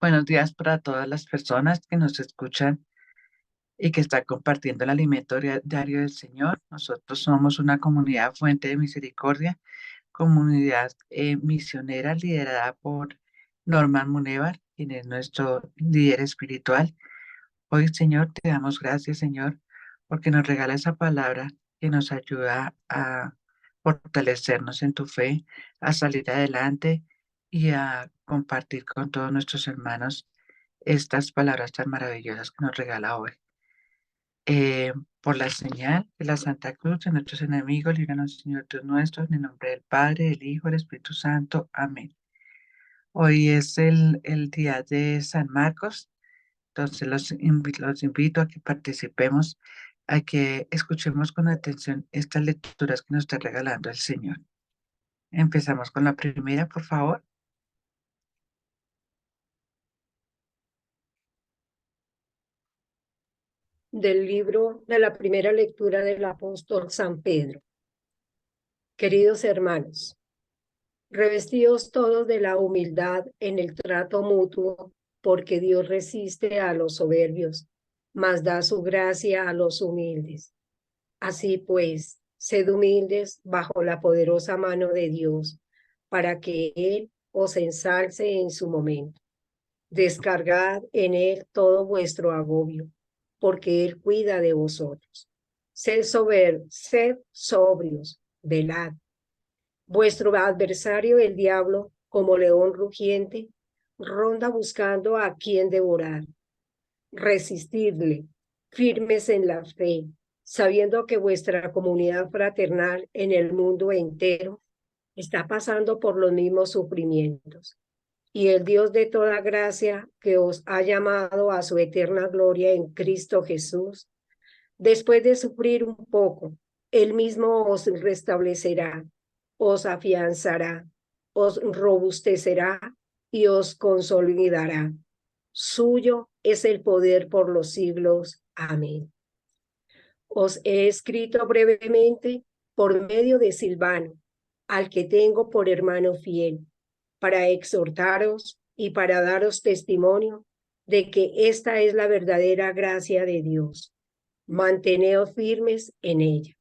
Buenos días para todas las personas que nos escuchan y que están compartiendo el alimento diario del Señor. Nosotros somos una comunidad fuente de misericordia, comunidad misionera liderada por Norman Munevar, quien es nuestro líder espiritual. Hoy, Señor, te damos gracias, Señor, porque nos regala esa palabra que nos ayuda a fortalecernos en tu fe, a salir adelante y a compartir con todos nuestros hermanos estas palabras tan maravillosas que nos regala hoy. Por la señal de la Santa Cruz de nuestros enemigos, líbranos, Señor Dios nuestro, en el nombre del Padre, del Hijo, del Espíritu Santo. Amén. Hoy es el día de San Marcos. Entonces los invito a que participemos, a que escuchemos con atención estas lecturas que nos está regalando el Señor. Empezamos con la primera, por favor. Del libro de la primera lectura del apóstol San Pedro. Queridos hermanos, revestidos todos de la humildad en el trato mutuo, porque Dios resiste a los soberbios, mas da su gracia a los humildes. Así pues, sed humildes bajo la poderosa mano de Dios, para que Él os ensalce en su momento. Descargad en Él todo vuestro agobio, porque Él cuida de vosotros. Sed sobrios, velad. Vuestro adversario, el diablo, como león rugiente, ronda buscando a quien devorar. Resistidle, firmes en la fe, sabiendo que vuestra comunidad fraternal en el mundo entero está pasando por los mismos sufrimientos. Y el Dios de toda gracia, que os ha llamado a su eterna gloria en Cristo Jesús, después de sufrir un poco, Él mismo os restablecerá, os afianzará, os robustecerá y os consolidará. Suyo es el poder por los siglos. Amén. Os he escrito brevemente por medio de Silvano, al que tengo por hermano fiel, para exhortaros y para daros testimonio de que esta es la verdadera gracia de Dios. Manteneos firmes en ella.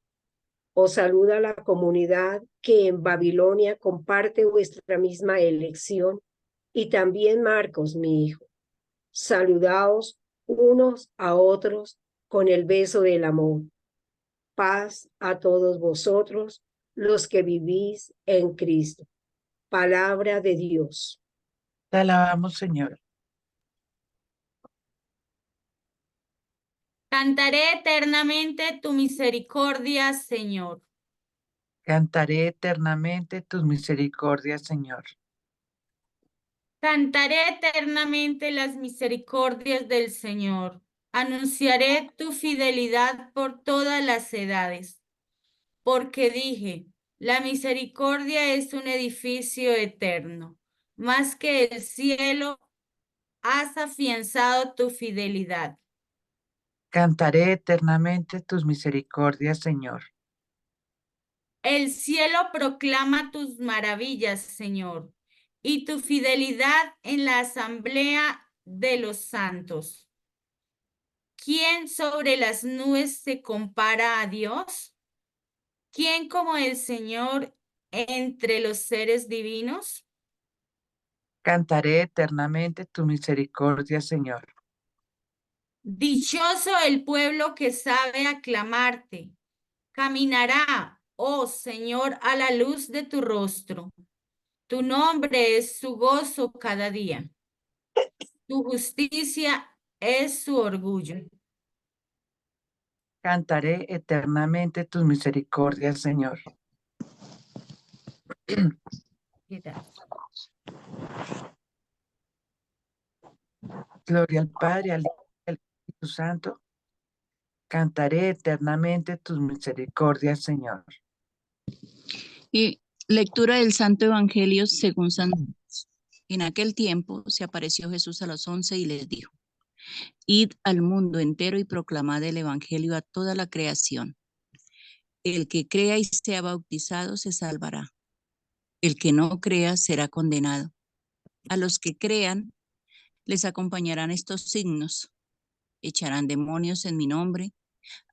Os saluda la comunidad que en Babilonia comparte vuestra misma elección, y también Marcos, mi hijo. Saludaos unos a otros con el beso del amor. Paz a todos vosotros, los que vivís en Cristo. Palabra de Dios. Te alabamos, Señor. Cantaré eternamente tu misericordia, Señor. Cantaré eternamente tus misericordias, Señor. Cantaré eternamente las misericordias del Señor. Anunciaré tu fidelidad por todas las edades. Porque dije, la misericordia es un edificio eterno. Más que el cielo, has afianzado tu fidelidad. Cantaré eternamente tus misericordias, Señor. El cielo proclama tus maravillas, Señor, y tu fidelidad en la asamblea de los santos. ¿Quién sobre las nubes se compara a Dios? ¿Quién como el Señor entre los seres divinos? Cantaré eternamente tu misericordia, Señor. Dichoso el pueblo que sabe aclamarte. Caminará, oh Señor, a la luz de tu rostro. Tu nombre es su gozo cada día. Tu justicia es su orgullo. Cantaré eternamente tus misericordias, Señor. Gloria al Padre, al Hijo y al Espíritu Santo. Cantaré eternamente tus misericordias, Señor. Y lectura del Santo Evangelio según San Marcos. En aquel tiempo se apareció Jesús a los 11 y les dijo: Id al mundo entero y proclamad el Evangelio a toda la creación. El que crea y sea bautizado se salvará. El que no crea será condenado. A los que crean Les acompañarán estos signos: echarán demonios en mi nombre,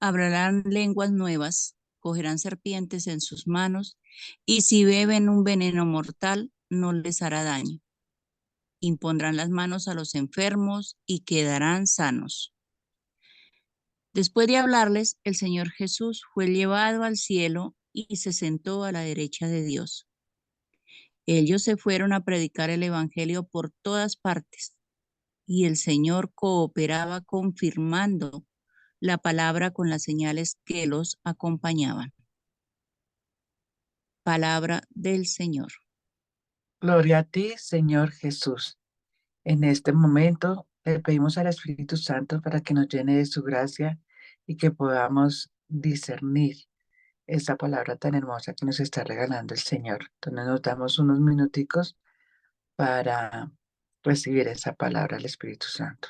hablarán lenguas nuevas, cogerán serpientes en sus manos, y si beben un veneno mortal, no les hará daño. Impondrán las manos a los enfermos y quedarán sanos. Después de hablarles, el Señor Jesús fue llevado al cielo y se sentó a la derecha de Dios. Ellos se fueron a predicar el evangelio por todas partes, y el Señor cooperaba confirmando la palabra con las señales que los acompañaban. Palabra del Señor. Gloria a ti, Señor Jesús. En este momento le pedimos al Espíritu Santo para que nos llene de su gracia y que podamos discernir esa palabra tan hermosa que nos está regalando el Señor. Entonces nos damos unos minuticos para recibir esa palabra del Espíritu Santo.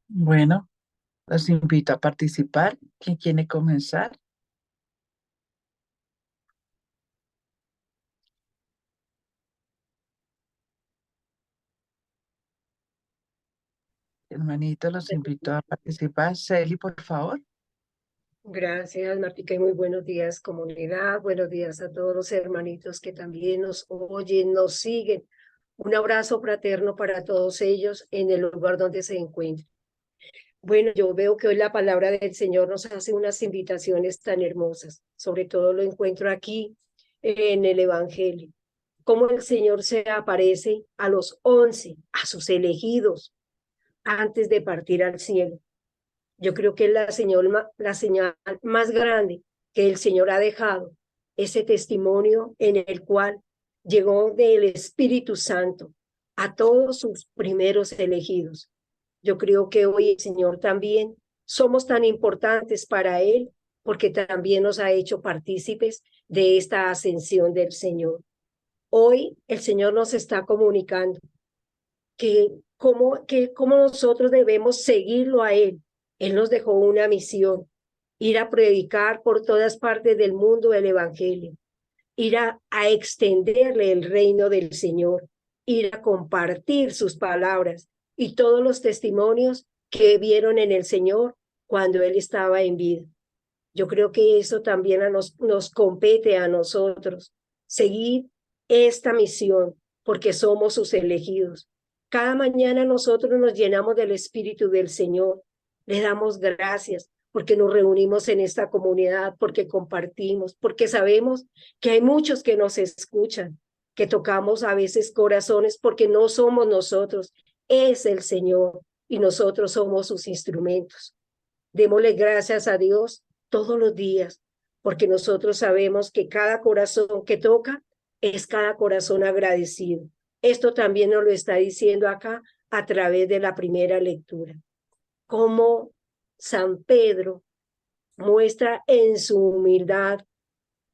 Bueno, los invito a participar. ¿Quién quiere comenzar? Hermanito, los invito a participar. Celi, por favor. Gracias, Martica, y muy buenos días, comunidad. Buenos días a todos los hermanitos que también nos oyen, nos siguen. Un abrazo fraterno para todos ellos en el lugar donde se encuentren. Bueno, yo veo que hoy la palabra del Señor nos hace unas invitaciones tan hermosas. Sobre todo lo encuentro aquí en el Evangelio. Cómo el Señor se aparece a los 11, a sus elegidos, antes de partir al cielo. Yo creo que es la señal más grande que el Señor ha dejado, ese testimonio en el cual llegó del Espíritu Santo a todos sus primeros elegidos. Yo creo que hoy el Señor también somos tan importantes para Él porque también nos ha hecho partícipes de esta ascensión del Señor. Hoy el Señor nos está comunicando que cómo nosotros debemos seguirlo a Él. Él nos dejó una misión, ir a predicar por todas partes del mundo el Evangelio, ir a extenderle el reino del Señor, ir a compartir sus palabras y todos los testimonios que vieron en el Señor cuando Él estaba en vida. Yo creo que eso también nos compete a nosotros, seguir esta misión, porque somos sus elegidos. Cada mañana nosotros nos llenamos del Espíritu del Señor, le damos gracias porque nos reunimos en esta comunidad, porque compartimos, porque sabemos que hay muchos que nos escuchan, que tocamos a veces corazones porque no somos nosotros, es el Señor y nosotros somos sus instrumentos. Démosle gracias a Dios todos los días, porque nosotros sabemos que cada corazón que toca es cada corazón agradecido. Esto también nos lo está diciendo acá a través de la primera lectura. Cómo San Pedro muestra en su humildad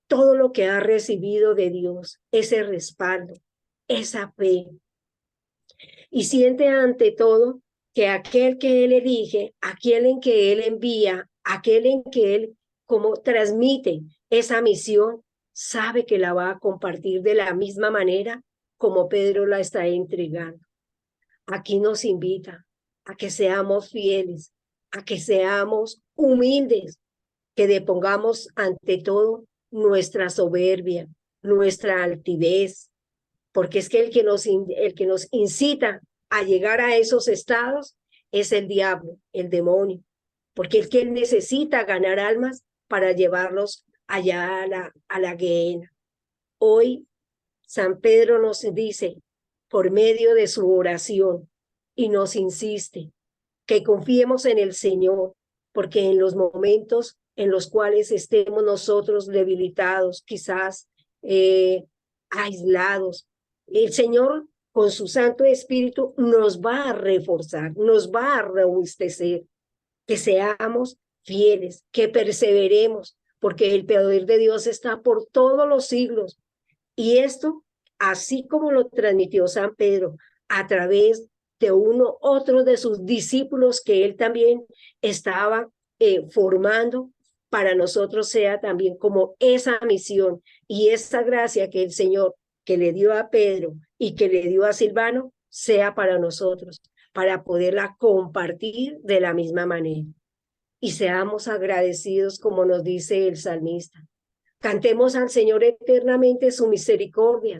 todo lo que ha recibido de Dios, ese respaldo, esa fe. Y siente ante todo que aquel que él elige, aquel en que él envía, aquel en que él como transmite esa misión, sabe que la va a compartir de la misma manera como Pedro la está entregando. Aquí nos invita a que seamos fieles, a que seamos humildes, que depongamos ante todo nuestra soberbia, nuestra altivez, porque es que el que nos incita a llegar a esos estados es el diablo, el demonio. porque es que Él necesita ganar almas para llevarlos allá a la Gehenna. Hoy San Pedro nos dice, por medio de su oración, y nos insiste, que confiemos en el Señor, porque en los momentos en los cuales estemos nosotros debilitados, quizás aislados, el Señor con su Santo Espíritu nos va a reforzar, nos va a robustecer, que seamos fieles, que perseveremos, porque el poder de Dios está por todos los siglos. Y esto, así como lo transmitió San Pedro a través de otro de sus discípulos que él también estaba formando, para nosotros sea también como esa misión y esa gracia que el Señor que le dio a Pedro y que le dio a Silvano, sea para nosotros, para poderla compartir de la misma manera. Y seamos agradecidos como nos dice el salmista. Cantemos al Señor eternamente su misericordia.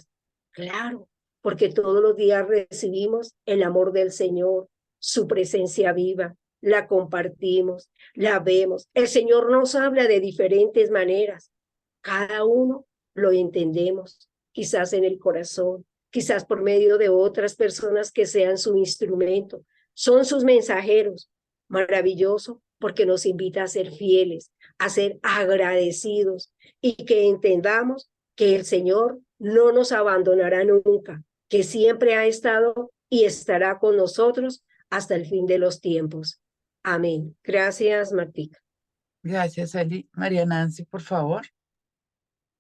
Claro, porque todos los días recibimos el amor del Señor, su presencia viva, la compartimos, la vemos. El Señor nos habla de diferentes maneras. Cada uno lo entendemos, quizás en el corazón, quizás por medio de otras personas que sean su instrumento. Son sus mensajeros. Maravilloso, porque nos invita a ser fieles, a ser agradecidos y que entendamos que el Señor no nos abandonará nunca, que siempre ha estado y estará con nosotros hasta el fin de los tiempos. Amén. Gracias, Martica. Gracias, Eli. María Nancy, por favor.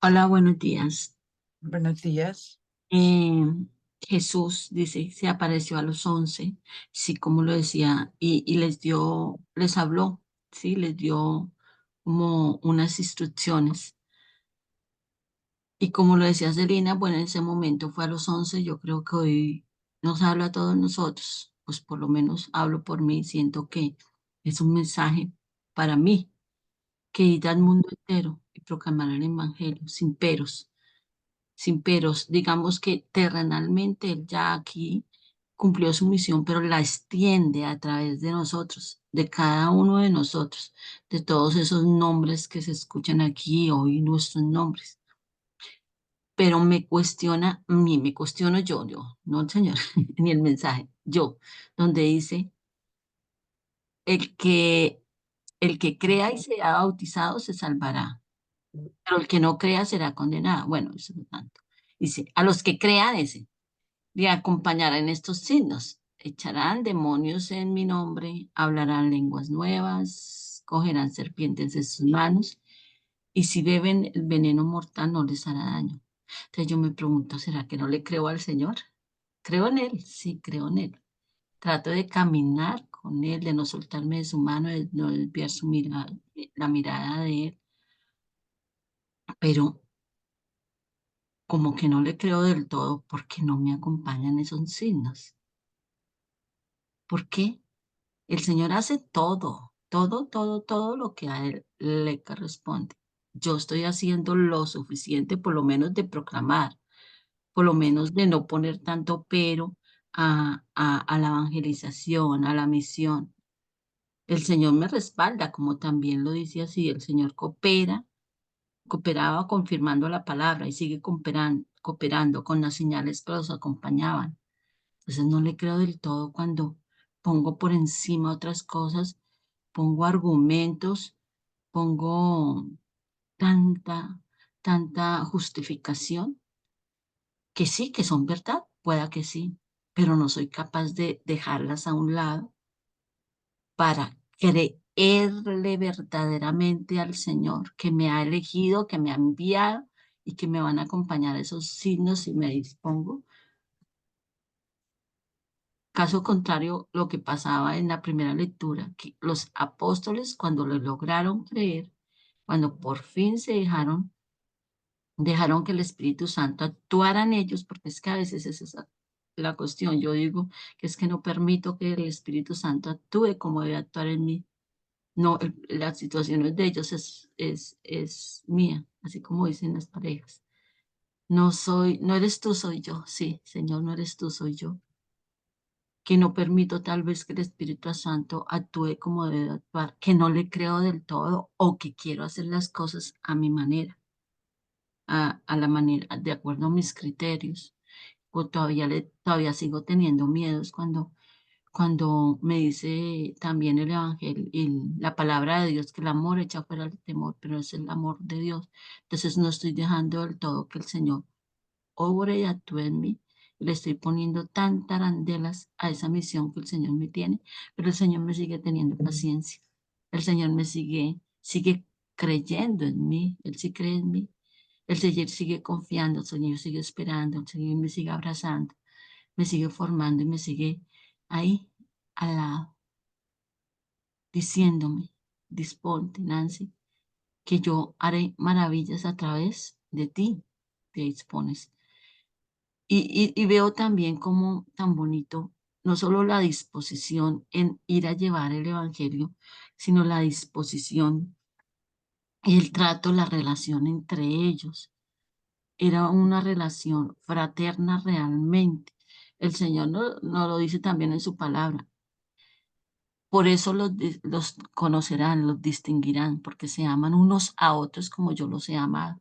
Hola, buenos días. Buenos días. Jesús dice, se apareció a los 11, sí, como lo decía, y les habló, sí, les dio como unas instrucciones. Y como lo decía Celina, bueno, en ese momento fue a los 11, yo creo que hoy nos habla a todos nosotros, pues por lo menos hablo por mí, siento que es un mensaje para mí, que ir al mundo entero y proclamar el evangelio sin peros. Digamos que terrenalmente él ya aquí cumplió su misión, pero la extiende a través de nosotros, de cada uno de nosotros, de todos esos nombres que se escuchan aquí hoy, nuestros nombres. Pero me cuestiono yo, no el Señor, ni el mensaje, yo, donde dice, el que, el que crea y sea bautizado se salvará, pero el que no crea será condenado. Bueno, eso no tanto. Dice, a los que crean ese, le acompañarán estos signos. Echarán demonios en mi nombre, hablarán lenguas nuevas, cogerán serpientes en sus manos, y si beben el veneno mortal no les hará daño. Entonces yo me pregunto, ¿será que no le creo al Señor? Creo en Él, sí, creo en Él. Trato de caminar con Él, de no soltarme de su mano, de no desviar la mirada de Él, pero como que no le creo del todo porque no me acompañan esos signos. ¿Por qué? El Señor hace todo lo que a Él le corresponde. Yo estoy haciendo lo suficiente, por lo menos de proclamar, por lo menos de no poner tanto pero a la evangelización, a la misión. El Señor me respalda, como también lo dice así, el Señor cooperaba confirmando la palabra y sigue cooperando con las señales que los acompañaban. Entonces no le creo del todo cuando pongo por encima otras cosas, pongo argumentos, pongo tanta, tanta justificación, que sí, que son verdad, pueda que sí, pero no soy capaz de dejarlas a un lado para creerle verdaderamente al Señor que me ha elegido, que me ha enviado y que me van a acompañar esos signos si me dispongo. Caso contrario, lo que pasaba en la primera lectura, que los apóstoles cuando lo lograron creer, cuando por fin se dejaron que el Espíritu Santo actuara en ellos, porque es que a veces esa es la cuestión. Yo digo que es que no permito que el Espíritu Santo actúe como debe actuar en mí. No, las situaciones de ellos es mía, así como dicen las parejas. No eres tú, soy yo. Sí, Señor, no eres tú, soy yo. que no permito tal vez que el Espíritu Santo actúe como debe actuar, que no le creo del todo o que quiero hacer las cosas a mi manera, a la manera, de acuerdo a mis criterios. O todavía sigo teniendo miedos cuando me dice también el Evangelio, la palabra de Dios, que el amor echa fuera el temor, pero es el amor de Dios. Entonces no estoy dejando del todo que el Señor obre y actúe en mí. Le estoy poniendo tantas arandelas a esa misión que el Señor me tiene, pero el Señor me sigue teniendo paciencia. El Señor sigue creyendo en mí. Él sí cree en mí. El Señor sigue confiando, el Señor sigue esperando, el Señor me sigue abrazando, me sigue formando y me sigue ahí al lado, diciéndome, disponte, Nancy, que yo haré maravillas a través de ti, te dispones. Y veo también como tan bonito, no solo la disposición en ir a llevar el Evangelio, sino la disposición y el trato, la relación entre ellos. Era una relación fraterna realmente. El Señor no lo dice también en su palabra. Por eso los conocerán, los distinguirán, porque se aman unos a otros como yo los he amado.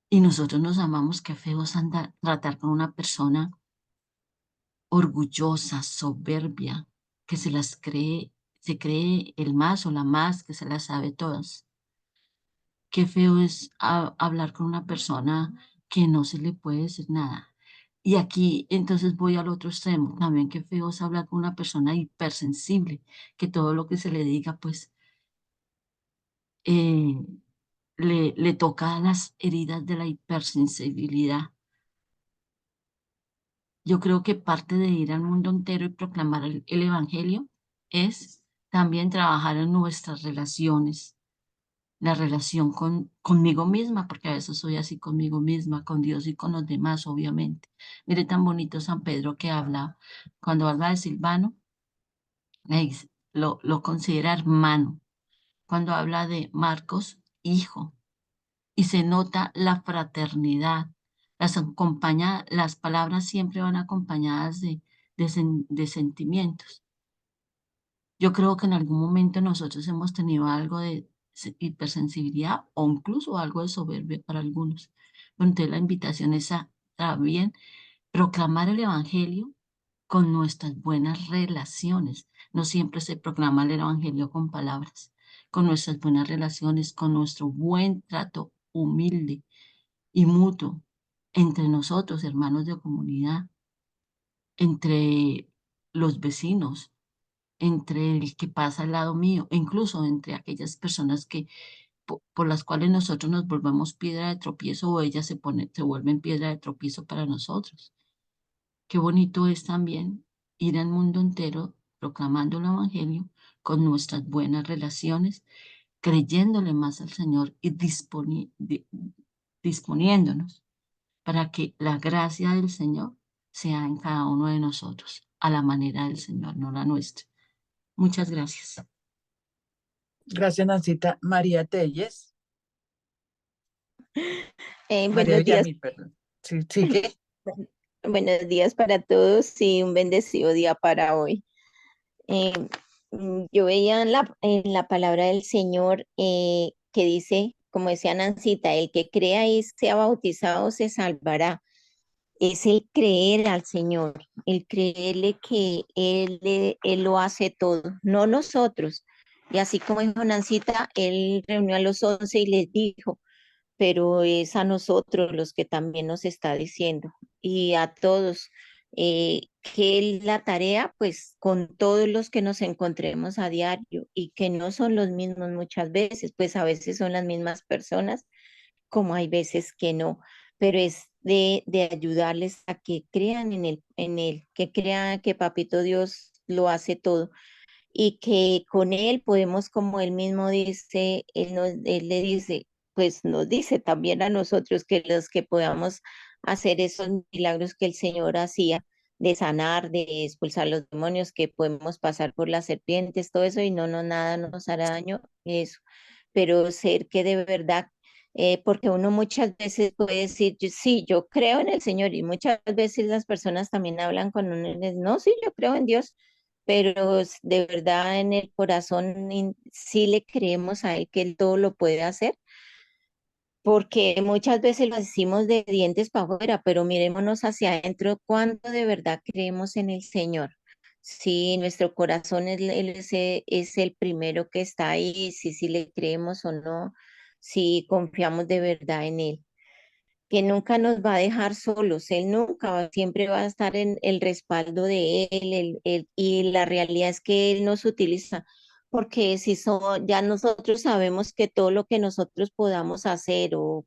Y nosotros nos amamos, qué feo es tratar con una persona orgullosa, soberbia, que se cree el más o la más, que se las sabe todas. Qué feo es hablar con una persona que no se le puede decir nada. Y aquí entonces voy al otro extremo. También qué feo es hablar con una persona hipersensible, que todo lo que se le diga, pues, eh, le toca las heridas de la hipersensibilidad. Yo creo que parte de ir al mundo entero y proclamar el Evangelio es también trabajar en nuestras relaciones, la relación conmigo misma, porque a veces soy así conmigo misma, con Dios y con los demás, obviamente. Mire tan bonito San Pedro que habla, cuando habla de Silvano, lo considera hermano. Cuando habla de Marcos, hijo. Y se nota la fraternidad. Las palabras siempre van acompañadas de sentimientos. Yo creo que en algún momento nosotros hemos tenido algo de hipersensibilidad o incluso algo de soberbia para algunos. Bueno, entonces la invitación es a también proclamar el Evangelio con nuestras buenas relaciones. No siempre se proclama el Evangelio con palabras, con nuestras buenas relaciones, con nuestro buen trato humilde y mutuo entre nosotros, hermanos de comunidad, entre los vecinos, entre el que pasa al lado mío, e incluso entre aquellas personas que por las cuales nosotros nos volvamos piedra de tropiezo o ellas se vuelven piedra de tropiezo para nosotros. Qué bonito es también ir al mundo entero proclamando el Evangelio con nuestras buenas relaciones, creyéndole más al Señor y disponiéndonos para que la gracia del Señor sea en cada uno de nosotros, a la manera del Señor, no la nuestra. Muchas gracias. Gracias, Nancita. María Telles. María Buenos días, Villamil, perdón. Sí, sigue. buenos días para todos y un bendecido día para hoy. Eh, yo veía en la palabra del Señor que dice, como decía Nancita, el que crea y sea bautizado se salvará. Es el creer al Señor, el creerle que Él lo hace todo, no nosotros. Y así como dijo Nancita, Él reunió a los 11 y les dijo, pero es a nosotros los que también nos está diciendo y a todos que la tarea, pues con todos los que nos encontremos a diario y que no son los mismos muchas veces, pues a veces son las mismas personas, como hay veces que no, pero es de ayudarles a que crean en él, que crean que Papito Dios lo hace todo y que con él podemos, como él mismo dice, él le dice, pues nos dice también a nosotros que los que podamos hacer esos milagros que el Señor hacía, de sanar, de expulsar los demonios, que podemos pasar por las serpientes, todo eso, y nada nos hará daño, eso. Pero ser que de verdad porque uno muchas veces puede decir, sí, yo creo en el Señor, y muchas veces las personas también hablan con uno y les, no, sí, yo creo en Dios, pero de verdad en el corazón sí le creemos a Él que Él todo lo puede hacer, porque muchas veces lo decimos de dientes para afuera, pero mirémonos hacia adentro, ¿cuánto de verdad creemos en el Señor? Si nuestro corazón es el primero que está ahí, si le creemos o no, si confiamos de verdad en Él, que nunca nos va a dejar solos, Él nunca, siempre va a estar en el respaldo de Él, y la realidad es que Él nos utiliza, porque si ya nosotros sabemos que todo lo que nosotros podamos hacer o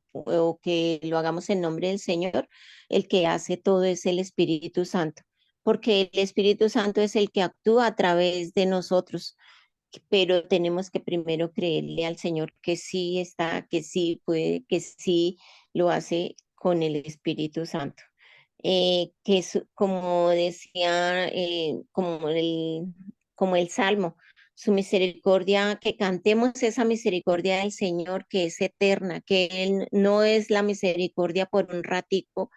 que lo hagamos en nombre del Señor, el que hace todo es el Espíritu Santo, porque el Espíritu Santo es el que actúa a través de nosotros, pero tenemos que primero creerle al Señor que sí está, que sí puede, que sí lo hace con el Espíritu Santo. Que es, como decía, como el Salmo, su misericordia, que cantemos esa misericordia del Señor que es eterna, que Él no es la misericordia por un ratico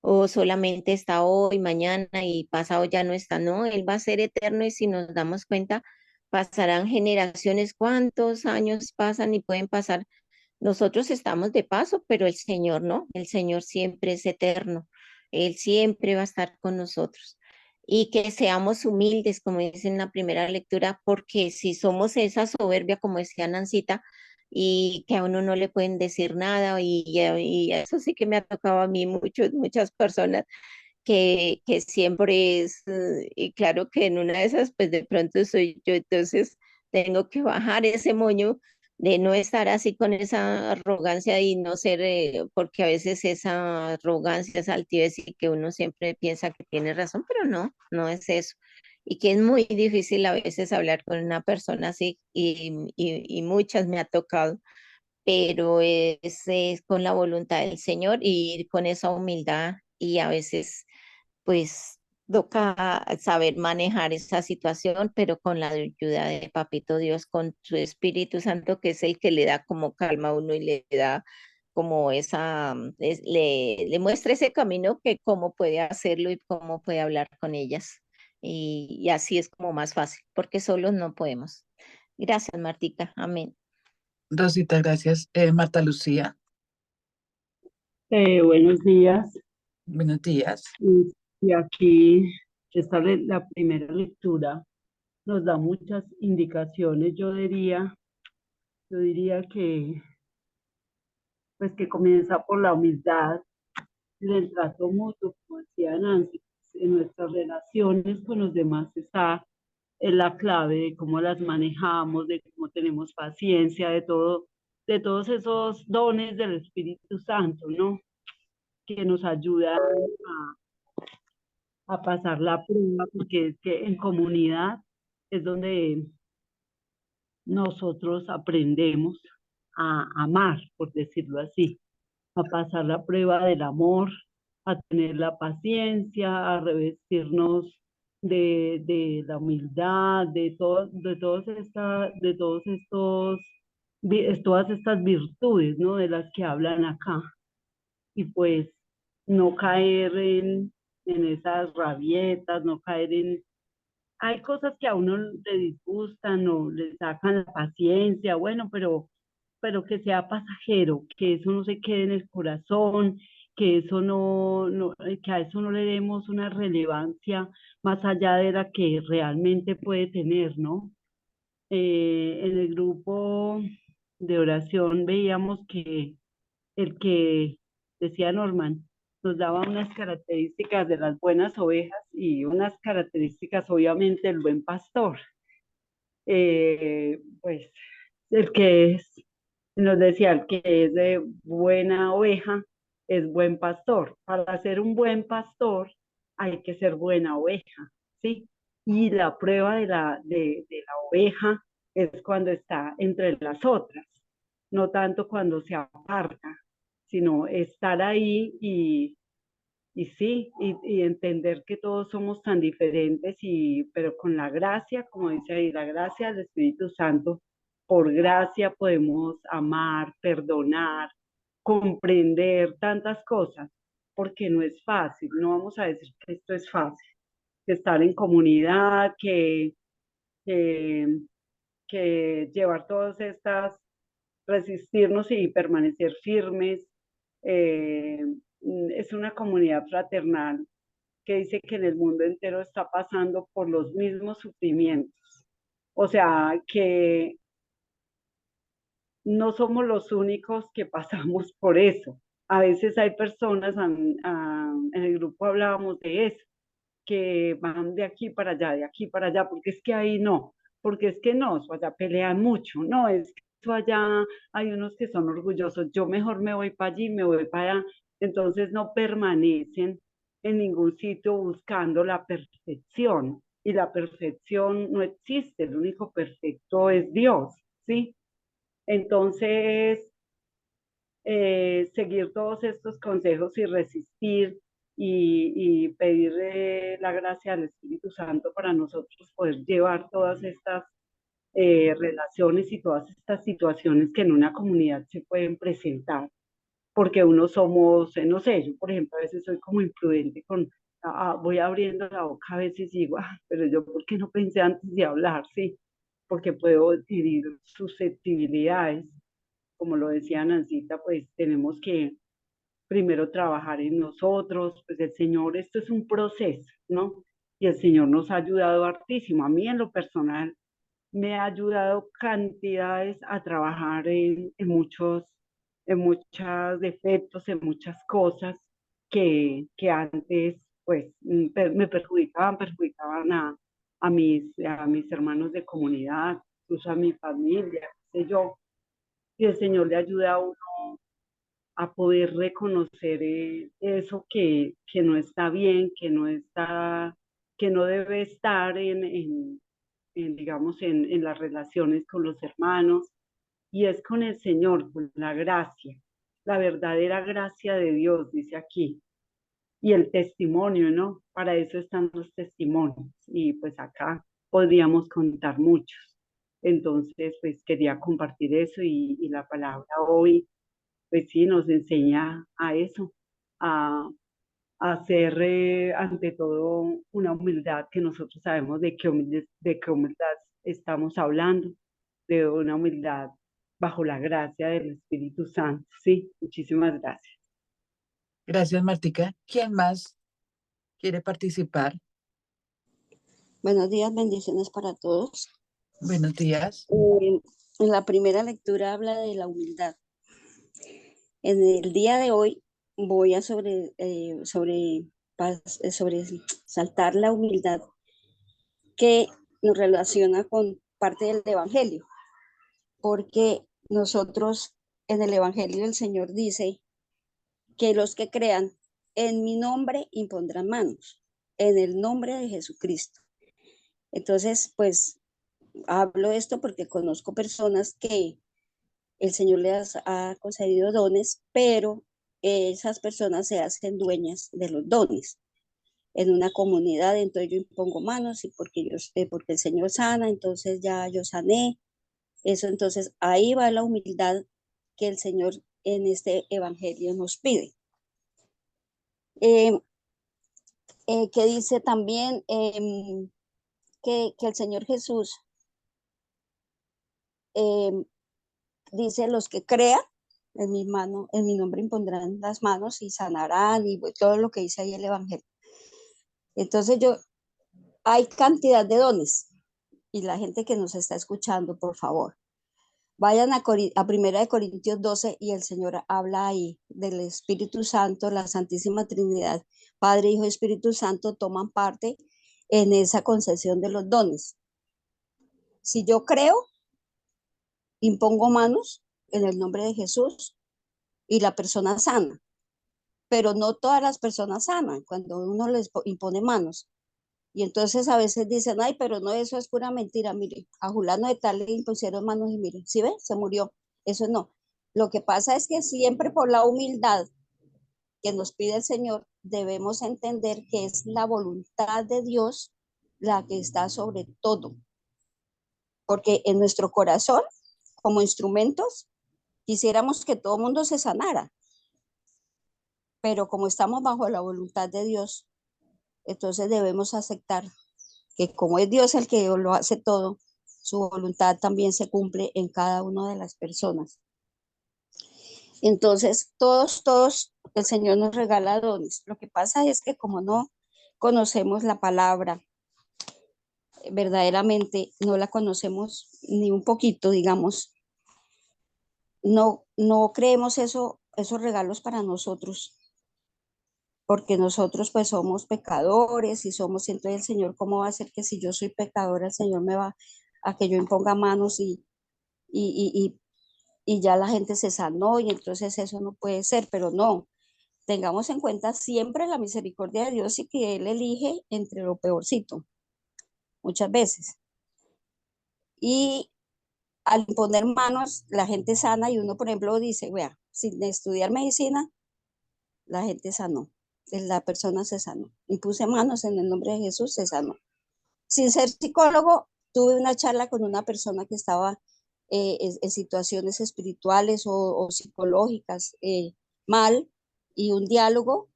o solamente está hoy, mañana y pasado ya no está, no, Él va a ser eterno y si nos damos cuenta, pasarán generaciones, cuántos años pasan y pueden pasar. Nosotros estamos de paso, pero el Señor no, el Señor siempre es eterno, Él siempre va a estar con nosotros. Y que seamos humildes, como dice en la primera lectura, porque si somos esa soberbia, como decía Nancita, y que a uno no le pueden decir nada, y eso sí que me ha tocado a mí muchas personas que siempre es, y claro que en una de esas, pues de pronto soy yo, entonces tengo que bajar ese moño de no estar así con esa arrogancia y no ser, porque a veces esa arrogancia, esa altivez y que uno siempre piensa que tiene razón, pero no, no es eso. Y que es muy difícil a veces hablar con una persona así y muchas me ha tocado, pero es con la voluntad del Señor y ir con esa humildad y a veces pues toca saber manejar esa situación, pero con la ayuda de Papito Dios, con su Espíritu Santo, que es el que le da como calma a uno y le da como le muestra ese camino que cómo puede hacerlo y cómo puede hablar con ellas. Y así es como más fácil, porque solos no podemos. Gracias, Martica. Amén. Rosita, gracias. Marta Lucía, Buenos días. buenos días. Y aquí la primera lectura nos da muchas indicaciones. Yo diría que, pues que comienza por la humildad y el trato mutuo, como decía Nancy, en nuestras relaciones con los demás está en la clave de cómo las manejamos, de cómo tenemos paciencia, de todos esos dones del Espíritu Santo, ¿no? Que nos ayudan a pasar la prueba, porque es que en comunidad es donde nosotros aprendemos a amar, por decirlo así, a pasar la prueba del amor, a tener la paciencia, a revestirnos de la humildad, todas estas virtudes, ¿no? De las que hablan acá. Y pues no caer en esas rabietas, no caer en... Hay cosas que a uno le disgustan o le sacan la paciencia, bueno, pero que sea pasajero, que eso no se quede en el corazón, que eso que a eso no le demos una relevancia más allá de la que realmente puede tener, ¿no? En el grupo de oración veíamos que el que decía Norman, nos daba unas características de las buenas ovejas y unas características obviamente del buen pastor. Pues el que nos decía, el que es de buena oveja es buen pastor. Para ser un buen pastor hay que ser buena oveja, ¿sí? Y la prueba de la oveja es cuando está entre las otras, no tanto cuando se aparta, sino estar ahí y sí, y entender que todos somos tan diferentes, pero con la gracia, como dice ahí, la gracia del Espíritu Santo, por gracia podemos amar, perdonar, comprender tantas cosas, porque no es fácil, no vamos a decir que esto es fácil, que estar en comunidad, que, que llevar todas estas, resistirnos y permanecer firmes. Es una comunidad fraternal que dice que en el mundo entero está pasando por los mismos sufrimientos. O sea, que no somos los únicos que pasamos por eso. A veces hay personas, en el grupo hablábamos de eso, que van de aquí para allá, de aquí para allá, porque es que ahí no, porque es que no, eso allá pelean mucho, no, es que eso allá hay unos que son orgullosos, yo mejor me voy para allí, me voy para allá, entonces no permanecen en ningún sitio buscando la perfección, y la perfección no existe, el único perfecto es Dios, ¿sí? Entonces, seguir todos estos consejos y resistir y pedir la gracia al Espíritu Santo para nosotros poder llevar todas estas relaciones y todas estas situaciones que en una comunidad se pueden presentar, porque uno somos, no sé, yo por ejemplo a veces soy como imprudente voy abriendo la boca a veces y digo, pero yo ¿por qué no pensé antes de hablar? Sí, porque puedo adquirir susceptibilidades, como lo decía Nancita, pues tenemos que primero trabajar en nosotros, pues el Señor, esto es un proceso, ¿no? Y el Señor nos ha ayudado hartísimo. A mí en lo personal me ha ayudado cantidades a trabajar en muchos defectos, en muchas cosas que antes, pues, me perjudicaban a mis hermanos de comunidad, incluso a mi familia, qué sé yo. Y el Señor le ayuda a uno a poder reconocer eso que no está bien, que no debe estar digamos, en las relaciones con los hermanos, y es con el Señor, con la gracia, la verdadera gracia de Dios, dice aquí, y el testimonio, ¿no? Para eso están los testimonios, y pues acá podríamos contar muchos. Entonces, pues quería compartir eso y la palabra hoy pues sí, nos enseña a eso, a, a hacer ante todo una humildad, que nosotros sabemos de qué humildad estamos hablando, de una humildad bajo la gracia del Espíritu Santo. Sí, muchísimas gracias. Gracias, Martica. ¿Quién más quiere participar? Buenos días, bendiciones para todos. Buenos días. En la primera lectura habla de la humildad. En el día de hoy voy a sobre saltar la humildad que nos relaciona con parte del Evangelio, porque nosotros en el Evangelio el Señor dice que los que crean en mi nombre impondrán manos, en el nombre de Jesucristo. Entonces, pues hablo esto porque conozco personas que el Señor les ha concedido dones, pero esas personas se hacen dueñas de los dones. En una comunidad, entonces yo impongo manos y porque el Señor sana, entonces ya yo sané. Eso, entonces ahí va la humildad que el Señor en este evangelio nos pide. Que dice también que el Señor Jesús dice: los que crean en mi mano, en mi nombre impondrán las manos y sanarán, y todo lo que dice ahí el evangelio. Entonces hay cantidad de dones, y la gente que nos está escuchando, por favor, vayan a 1 Corintios 12 y el Señor habla ahí del Espíritu Santo, la Santísima Trinidad, Padre, Hijo y Espíritu Santo toman parte en esa concesión de los dones. Si yo creo, impongo manos en el nombre de Jesús y la persona sana, pero no todas las personas sanan cuando uno les impone manos. Y entonces a veces dicen: ay, pero no, eso es pura mentira, mire, a Julano de tal le impusieron manos y mire, ¿sí ve? Se murió. Eso no. Lo que pasa es que siempre por la humildad que nos pide el Señor, debemos entender que es la voluntad de Dios la que está sobre todo. Porque en nuestro corazón, como instrumentos, quisiéramos que todo el mundo se sanara, pero como estamos bajo la voluntad de Dios, entonces debemos aceptar que como es Dios el que lo hace todo, su voluntad también se cumple en cada una de las personas. Entonces, todos, el Señor nos regala dones. Lo que pasa es que como no conocemos la palabra, verdaderamente no la conocemos ni un poquito, digamos, no creemos esos regalos para nosotros, porque nosotros pues somos pecadores y somos, entonces el Señor, ¿cómo va a ser que si yo soy pecadora, el Señor me va a que yo imponga manos y, y ya la gente se sanó y entonces eso no puede ser? Pero no, tengamos en cuenta siempre la misericordia de Dios y que Él elige entre lo peorcito, muchas veces. Y al imponer manos, la gente sana y uno, por ejemplo, dice, vea, sin estudiar medicina, la gente sanó, la persona se sanó. Impuse manos en el nombre de Jesús, se sanó. Sin ser psicólogo, tuve una charla con una persona que estaba en situaciones espirituales o psicológicas mal, y un diálogo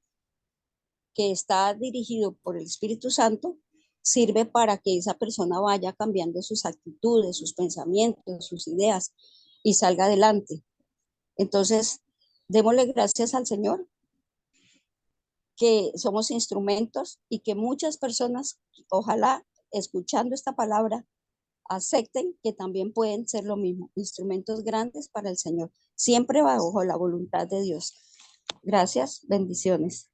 que está dirigido por el Espíritu Santo sirve para que esa persona vaya cambiando sus actitudes, sus pensamientos, sus ideas y salga adelante. Entonces, démosle gracias al Señor que somos instrumentos y que muchas personas, ojalá escuchando esta palabra, acepten que también pueden ser lo mismo, instrumentos grandes para el Señor, siempre bajo la voluntad de Dios. Gracias, bendiciones.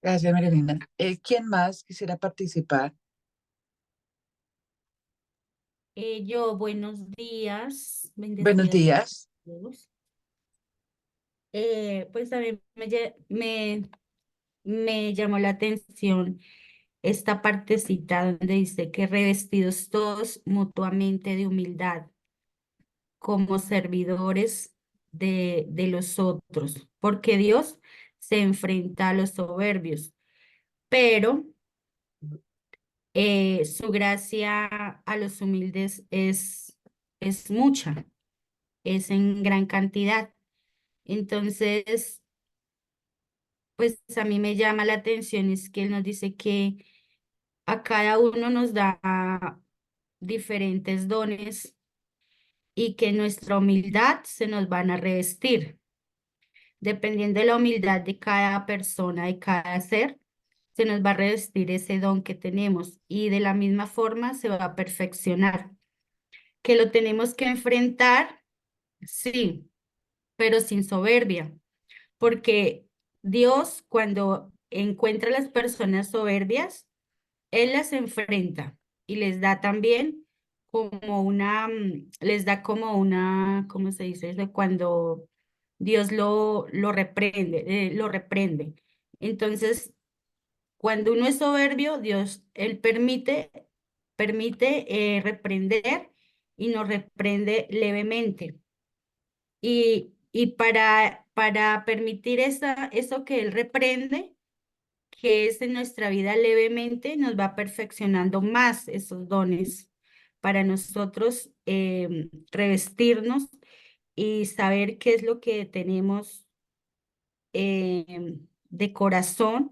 Gracias, Marilena. ¿Quién más quisiera participar? Yo, buenos días, Buenos bendecidas días. todos. Pues también me llamó la atención esta partecita donde dice que revestidos todos mutuamente de humildad, como servidores de los otros, porque Dios se enfrenta a los soberbios, pero su gracia a los humildes es mucha, es en gran cantidad. Entonces, pues a mí me llama la atención es que él nos dice que a cada uno nos da diferentes dones y que nuestra humildad se nos van a revestir. Dependiendo de la humildad de cada persona, de cada ser, se nos va a revestir ese don que tenemos y de la misma forma se va a perfeccionar. Que lo tenemos que enfrentar, sí, pero sin soberbia, porque Dios cuando encuentra a las personas soberbias, Él las enfrenta y les da también como les da como una, ¿cómo se dice eso? Cuando Dios lo reprende. Entonces, cuando uno es soberbio, Dios, Él permite reprender y nos reprende levemente. Y para permitir eso que Él reprende, que es en nuestra vida levemente, nos va perfeccionando más esos dones para nosotros revestirnos y saber qué es lo que tenemos de corazón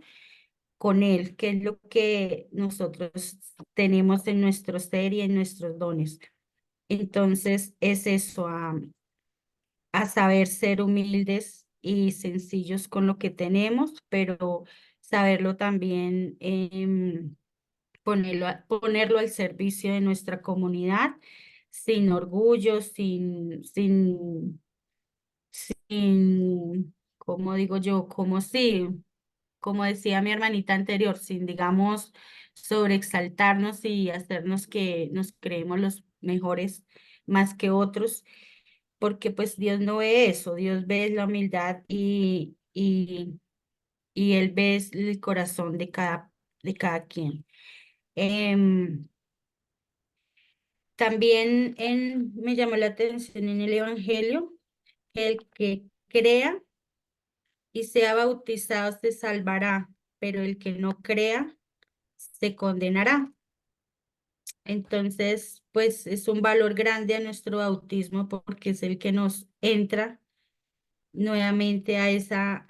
con Él, qué es lo que nosotros tenemos en nuestro ser y en nuestros dones. Entonces es eso, a saber ser humildes y sencillos con lo que tenemos, pero saberlo también ponerlo al servicio de nuestra comunidad, sin orgullo, como digo yo, como decía mi hermanita anterior, sin, digamos, sobreexaltarnos y hacernos que nos creemos los mejores más que otros, porque pues Dios no ve eso, Dios ve la humildad y Él ve el corazón de cada quien. También me llamó la atención en el Evangelio que el que crea y sea bautizado se salvará, pero el que no crea se condenará. Entonces, pues es un valor grande a nuestro bautismo porque es el que nos entra nuevamente a esa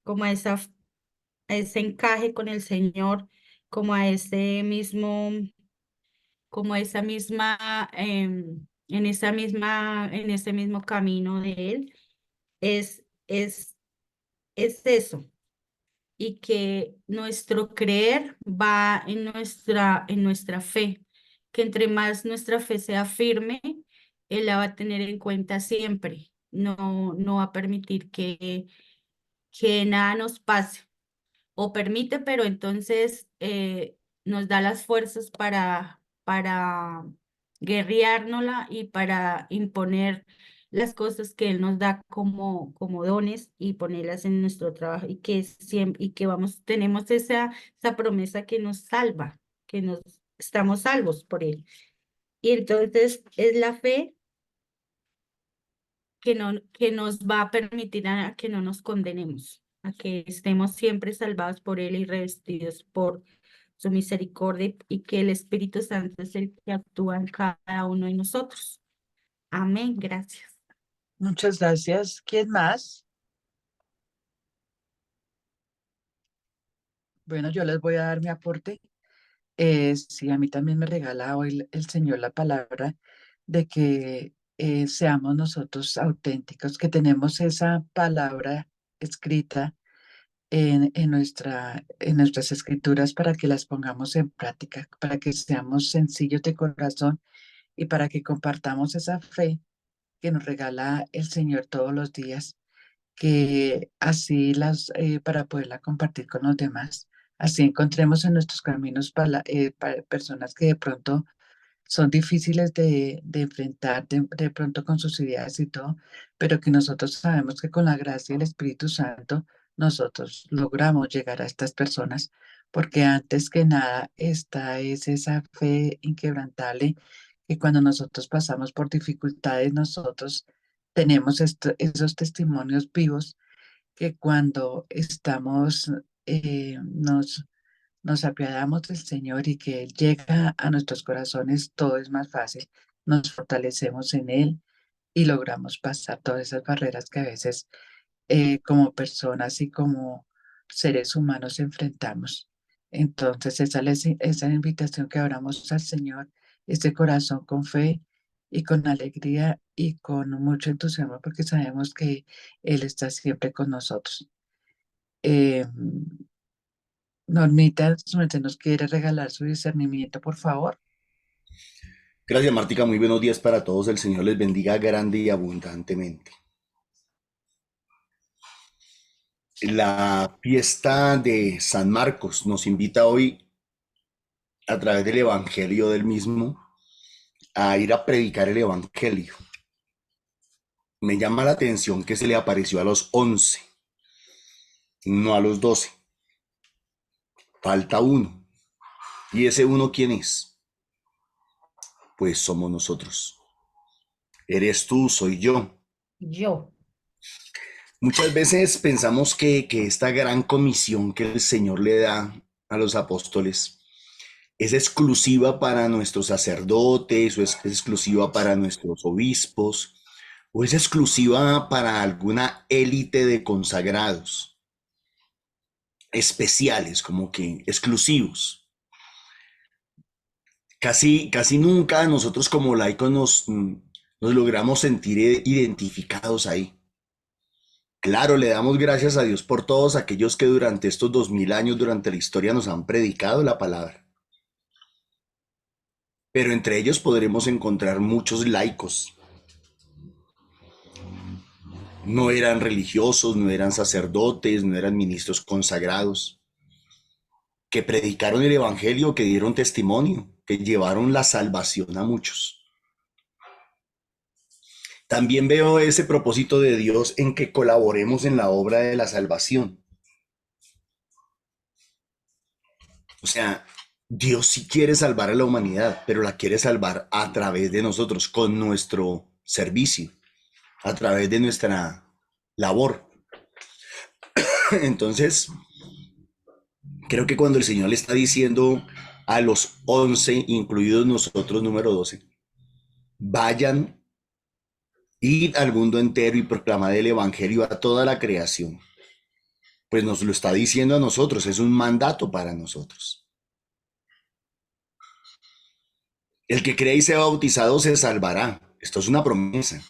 como a a ese encaje con el Señor, como a ese mismo, como esa misma, en ese mismo camino de Él, es, es, es eso. Y que nuestro creer va en nuestra fe, que entre más nuestra fe sea firme, Él la va a tener en cuenta siempre. No va a permitir que nada nos pase, o permite, pero entonces nos da las fuerzas para guerreárnosla y para imponer las cosas que Él nos da como dones y ponerlas en nuestro trabajo y que siempre, y que tenemos esa promesa que nos salva, que nos estamos salvos por Él. Y entonces es la fe que nos va a permitir a que no nos condenemos, a que estemos siempre salvados por Él y revestidos por su misericordia y que el Espíritu Santo es el que actúa en cada uno de nosotros. Amén, gracias. Muchas gracias. ¿Quién más? Bueno, yo les voy a dar mi aporte. Sí, a mí también me regala hoy el Señor la palabra de que seamos nosotros auténticos, que tenemos esa palabra escrita en nuestras escrituras para que las pongamos en práctica, para que seamos sencillos de corazón y para que compartamos esa fe que nos regala el Señor todos los días, que así para poderla compartir con los demás. Así encontremos en nuestros caminos personas que de pronto son difíciles de enfrentar de pronto con sus ideas y todo, pero que nosotros sabemos que con la gracia del Espíritu Santo nosotros logramos llegar a estas personas, porque antes que nada esta es esa fe inquebrantable que cuando nosotros pasamos por dificultades, nosotros tenemos esos testimonios vivos que cuando estamos, nos apiadamos del Señor y que Él llega a nuestros corazones, todo es más fácil. Nos fortalecemos en Él y logramos pasar todas esas barreras que a veces como personas y como seres humanos enfrentamos. Entonces, esa invitación que abramos al Señor, este corazón con fe y con alegría y con mucho entusiasmo, porque sabemos que Él está siempre con nosotros. Eh, Normita, su merced nos quiere regalar su discernimiento, por favor. Gracias, Martica. Muy buenos días para todos. El Señor les bendiga grande y abundantemente. La fiesta de San Marcos nos invita hoy, a través del Evangelio del mismo, a ir a predicar el Evangelio. Me llama la atención que se le apareció a los 11, no a los 12. Falta uno. ¿Y ese uno quién es? Pues somos nosotros. Eres tú, soy yo. Yo. Muchas veces pensamos que esta gran comisión que el Señor le da a los apóstoles es exclusiva para nuestros sacerdotes, o es exclusiva para nuestros obispos, o es exclusiva para alguna élite de consagrados especiales, como que exclusivos. Casi nunca nosotros como laicos nos logramos sentir identificados ahí. Claro, le damos gracias a Dios por todos aquellos que durante estos 2000 años, durante la historia, nos han predicado la palabra. Pero entre ellos podremos encontrar muchos laicos. No eran religiosos, no eran sacerdotes, no eran ministros consagrados, que predicaron el evangelio, que dieron testimonio, que llevaron la salvación a muchos. También veo ese propósito de Dios en que colaboremos en la obra de la salvación. O sea, Dios sí quiere salvar a la humanidad, pero la quiere salvar a través de nosotros, con nuestro servicio, a través de nuestra labor. Entonces, creo que cuando el Señor le está diciendo a los 11, incluidos nosotros, número 12, vayan, id al mundo entero y proclamad el evangelio a toda la creación. pues nos lo está diciendo a nosotros, es un mandato para nosotros. El que cree y sea bautizado se salvará. Esto es una promesa.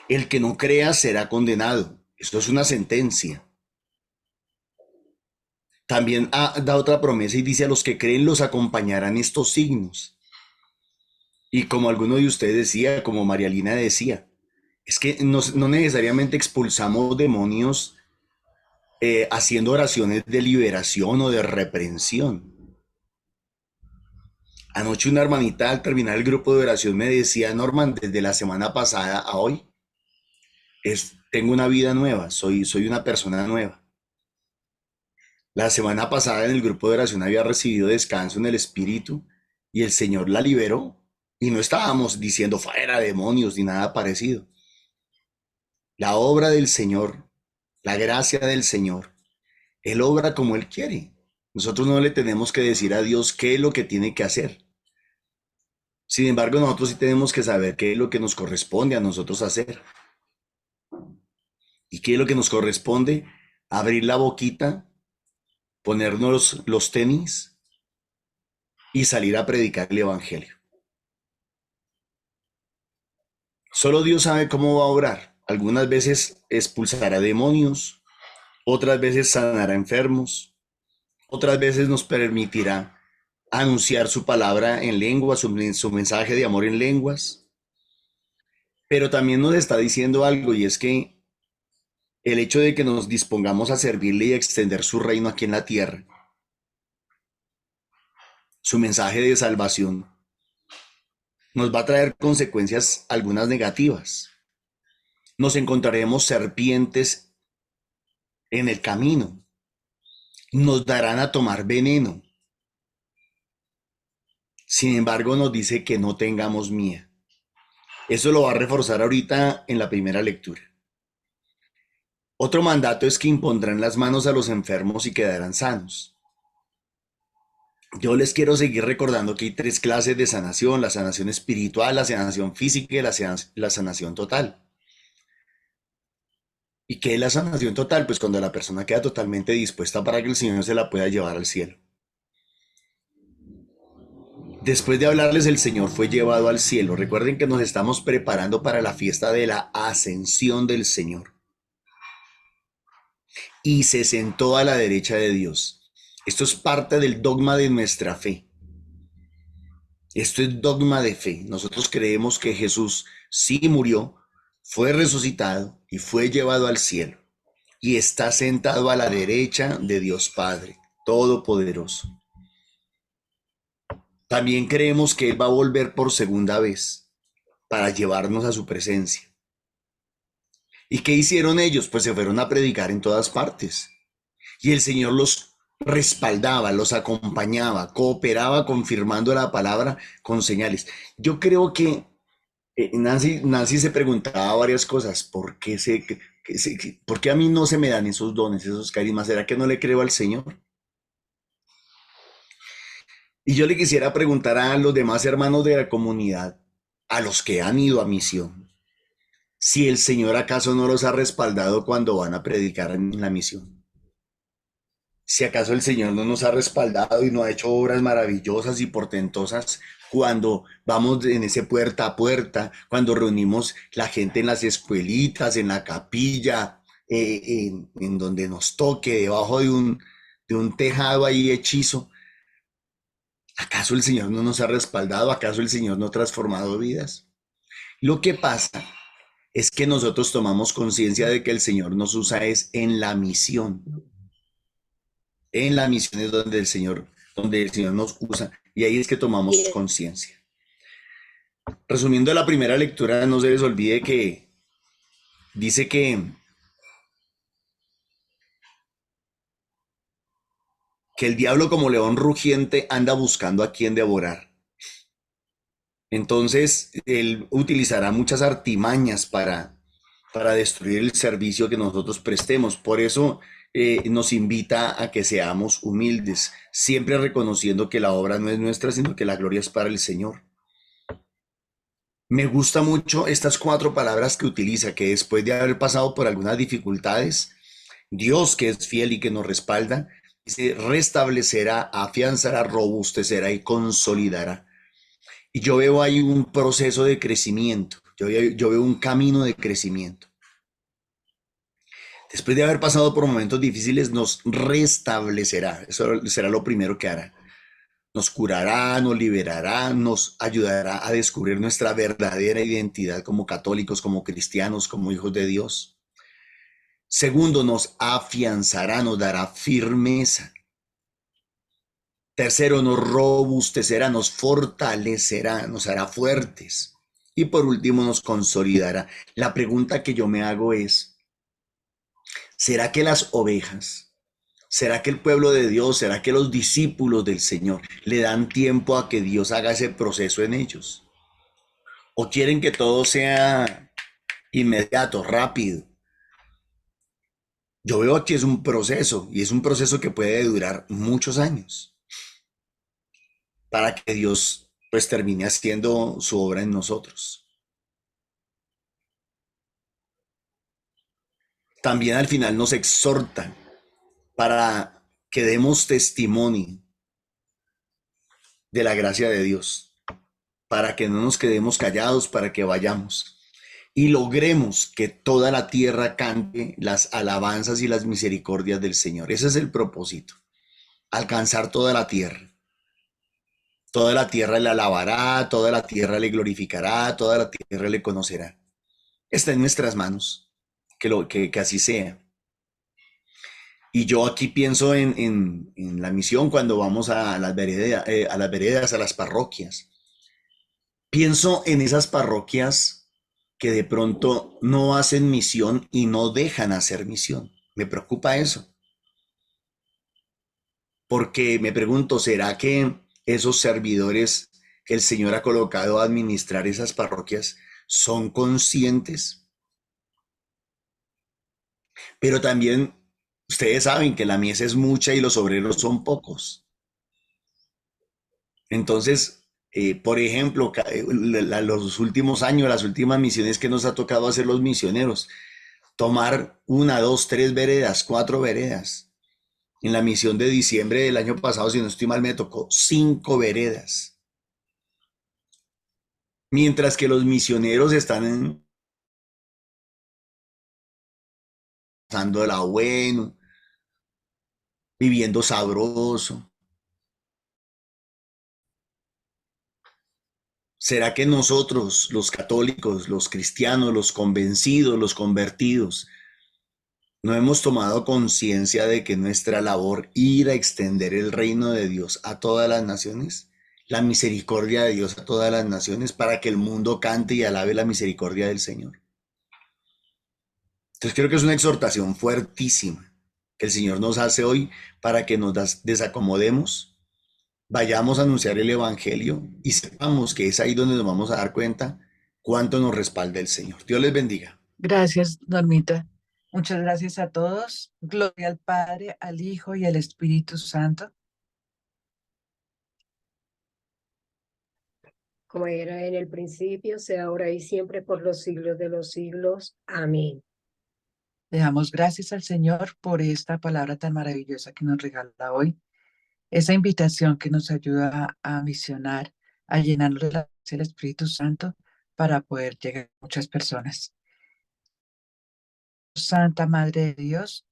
El que no crea será condenado. Esto es una sentencia. También da otra promesa y dice: a los que creen los acompañarán estos signos. Y como alguno de ustedes decía, como María Lina decía, es que no necesariamente expulsamos demonios haciendo oraciones de liberación o de reprensión. Anoche una hermanita al terminar el grupo de oración me decía: Norman, desde la semana pasada a hoy, tengo una vida nueva, soy una persona nueva. La semana pasada en el grupo de oración había recibido descanso en el espíritu y el Señor la liberó. Y no estábamos diciendo fuera demonios ni nada parecido. La obra del Señor, la gracia del Señor, Él obra como Él quiere. Nosotros no le tenemos que decir a Dios qué es lo que tiene que hacer. Sin embargo, nosotros sí tenemos que saber qué es lo que nos corresponde a nosotros hacer. ¿Y qué es lo que nos corresponde? Abrir la boquita, ponernos los tenis y salir a predicar el Evangelio. Solo Dios sabe cómo va a obrar. Algunas veces expulsará demonios, otras veces sanará enfermos, otras veces nos permitirá anunciar su palabra en lenguas, su mensaje de amor en lenguas. Pero también nos está diciendo algo, y es que el hecho de que nos dispongamos a servirle y a extender su reino aquí en la tierra, su mensaje de salvación, nos va a traer consecuencias algunas negativas. Nos encontraremos serpientes en el camino. Nos darán a tomar veneno. Sin embargo, nos dice que no tengamos miedo. Eso lo va a reforzar ahorita en la primera lectura. Otro mandato es que impondrán las manos a los enfermos y quedarán sanos. Yo les quiero seguir recordando que hay 3 clases de sanación: la sanación espiritual, la sanación física y la sanación total. ¿Y qué es la sanación total? Pues cuando la persona queda totalmente dispuesta para que el Señor se la pueda llevar al cielo. Después de hablarles, el Señor fue llevado al cielo. Recuerden que nos estamos preparando para la fiesta de la ascensión del Señor. Y se sentó a la derecha de Dios. Esto es parte del dogma de nuestra fe. Esto es dogma de fe. Nosotros creemos que Jesús sí murió, fue resucitado y fue llevado al cielo. Y está sentado a la derecha de Dios Padre Todopoderoso. También creemos que Él va a volver por segunda vez para llevarnos a su presencia. ¿Y qué hicieron ellos? Pues se fueron a predicar en todas partes. Y el Señor los respaldaba, los acompañaba, cooperaba confirmando la palabra con señales. Yo creo que Nancy se preguntaba varias cosas. ¿Por qué a mí no se me dan esos dones, esos carismas? ¿Será que no le creo al Señor? Y yo le quisiera preguntar a los demás hermanos de la comunidad, a los que han ido a misión, si el Señor acaso no los ha respaldado cuando van a predicar en la misión. Si acaso el Señor no nos ha respaldado y no ha hecho obras maravillosas y portentosas cuando vamos en ese puerta a puerta, cuando reunimos la gente en las escuelitas, en la capilla, en donde nos toque, debajo de un tejado ahí hechizo. ¿Acaso el Señor no nos ha respaldado? ¿Acaso el Señor no ha transformado vidas? Lo que pasa es que nosotros tomamos conciencia de que el Señor nos usa es en la misión. En la misión es donde el Señor nos usa, y ahí es que tomamos conciencia. Resumiendo la primera lectura, no se les olvide que dice que el diablo, como león rugiente, anda buscando a quien devorar. Entonces, él utilizará muchas artimañas para destruir el servicio que nosotros prestemos. Por eso nos invita a que seamos humildes, siempre reconociendo que la obra no es nuestra, sino que la gloria es para el Señor. Me gusta mucho estas 4 palabras que utiliza, que después de haber pasado por algunas dificultades, Dios, que es fiel y que nos respalda, dice, restablecerá, afianzará, robustecerá y consolidará. Y yo veo ahí un proceso de crecimiento, yo veo un camino de crecimiento. Después de haber pasado por momentos difíciles, nos restablecerá. Eso será lo primero que hará. Nos curará, nos liberará, nos ayudará a descubrir nuestra verdadera identidad como católicos, como cristianos, como hijos de Dios. Segundo, nos afianzará, nos dará firmeza. Tercero, nos robustecerá, nos fortalecerá, nos hará fuertes. Y por último, nos consolidará. La pregunta que yo me hago es, ¿será que las ovejas, será que el pueblo de Dios, será que los discípulos del Señor le dan tiempo a que Dios haga ese proceso en ellos? ¿O quieren que todo sea inmediato, rápido? Yo veo que es un proceso y es un proceso que puede durar muchos años para que Dios pues termine haciendo su obra en nosotros. También al final nos exhorta para que demos testimonio de la gracia de Dios, para que no nos quedemos callados, para que vayamos y logremos que toda la tierra cante las alabanzas y las misericordias del Señor. Ese es el propósito, alcanzar toda la tierra. Toda la tierra le alabará, toda la tierra le glorificará, toda la tierra le conocerá. Está en nuestras manos, que así sea. Y yo aquí pienso en la misión cuando vamos a las veredas, a las parroquias. Pienso en esas parroquias que de pronto no hacen misión y no dejan hacer misión. Me preocupa eso. Porque me pregunto, ¿será que esos servidores que el Señor ha colocado a administrar esas parroquias son conscientes? Pero también ustedes saben que la mies es mucha y los obreros son pocos. Entonces, por ejemplo, los últimos años, las últimas misiones que nos ha tocado hacer los misioneros, tomar 1, 2, 3 veredas, 4 veredas. En la misión de diciembre del año pasado, si no estoy mal, me tocó 5 veredas. Mientras que los misioneros están pasándola bueno, viviendo sabroso. ¿Será que nosotros, los católicos, los cristianos, los convencidos, los convertidos, no hemos tomado conciencia de que nuestra labor ir a extender el reino de Dios a todas las naciones, la misericordia de Dios a todas las naciones, para que el mundo cante y alabe la misericordia del Señor? Entonces creo que es una exhortación fuertísima que el Señor nos hace hoy para que nos desacomodemos, vayamos a anunciar el Evangelio y sepamos que es ahí donde nos vamos a dar cuenta cuánto nos respalda el Señor. Dios les bendiga. Gracias, Normita. Muchas gracias a todos. Gloria al Padre, al Hijo y al Espíritu Santo. Como era en el principio, sea ahora y siempre, por los siglos de los siglos. Amén. Le damos gracias al Señor por esta palabra tan maravillosa que nos regala hoy. Esa invitación que nos ayuda a misionar, a llenarnos de la gracia del Espíritu Santo para poder llegar a muchas personas. Santa Madre de Dios,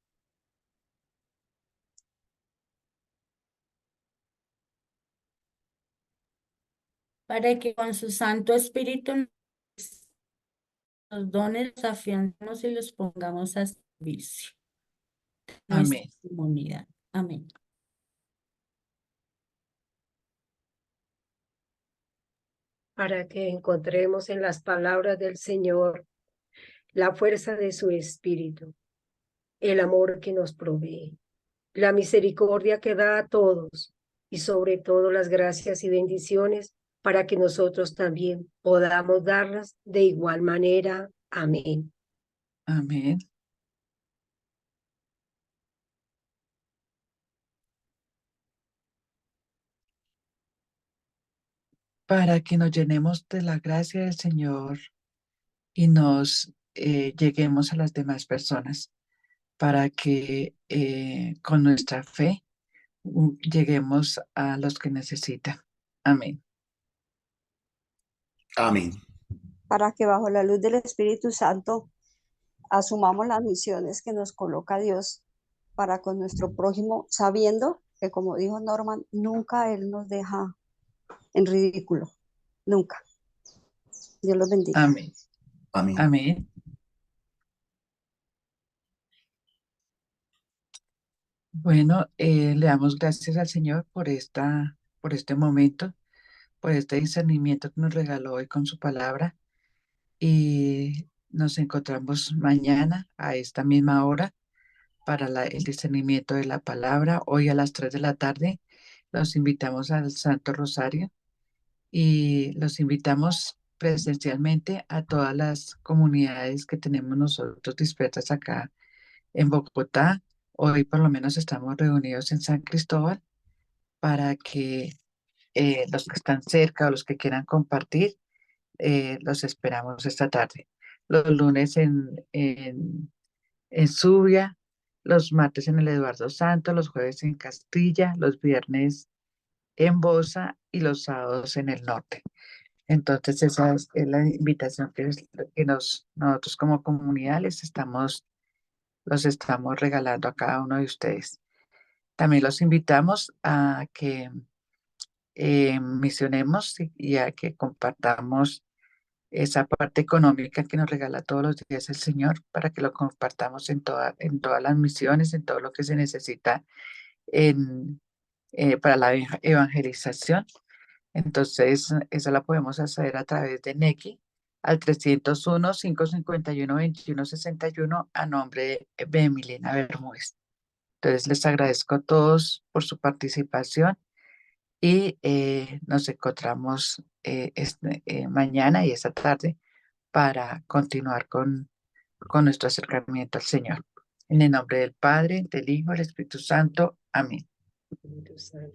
para que con su Santo Espíritu nos dones, los afiancemos y los pongamos a servicio de nuestra amén. comunidad. Amén. Para que encontremos en las palabras del Señor la fuerza de su Espíritu, el amor que nos provee, la misericordia que da a todos y sobre todo las gracias y bendiciones para que nosotros también podamos darlas de igual manera. Amén. Amén. Para que nos llenemos de la gracia del Señor y nos lleguemos a las demás personas. para que con nuestra fe lleguemos a los que necesitan. Amén. Amén. Para que bajo la luz del Espíritu Santo asumamos las misiones que nos coloca Dios para con nuestro prójimo, sabiendo que, como dijo Norman, nunca Él nos deja en ridículo, nunca. Dios los bendiga. Amén. Amén. Amén. Bueno, le damos gracias al Señor por este momento, por este discernimiento que nos regaló hoy con su palabra. Y nos encontramos mañana a esta misma hora para el discernimiento de la palabra. Hoy a las 3 de la tarde los invitamos al Santo Rosario y los invitamos presencialmente a todas las comunidades que tenemos nosotros dispersas acá en Bogotá. Hoy por lo menos estamos reunidos en San Cristóbal para que los que están cerca o los que quieran compartir, los esperamos esta tarde. Los lunes en Subia, los martes en el Eduardo Santo, los jueves en Castilla, los viernes en Bosa y los sábados en el norte. Entonces esa es la invitación que nosotros como comunidad los estamos regalando a cada uno de ustedes. También los invitamos a que misionemos y a que compartamos esa parte económica que nos regala todos los días el Señor para que lo compartamos en todas las misiones, en todo lo que se necesita para la evangelización. Entonces, eso la podemos hacer a través de Nequi al 301-551-2161 a nombre de Emilena Bermúdez. Entonces, les agradezco a todos por su participación y nos encontramos mañana y esta tarde para continuar con nuestro acercamiento al Señor. En el nombre del Padre, del Hijo, del Espíritu Santo. Amén.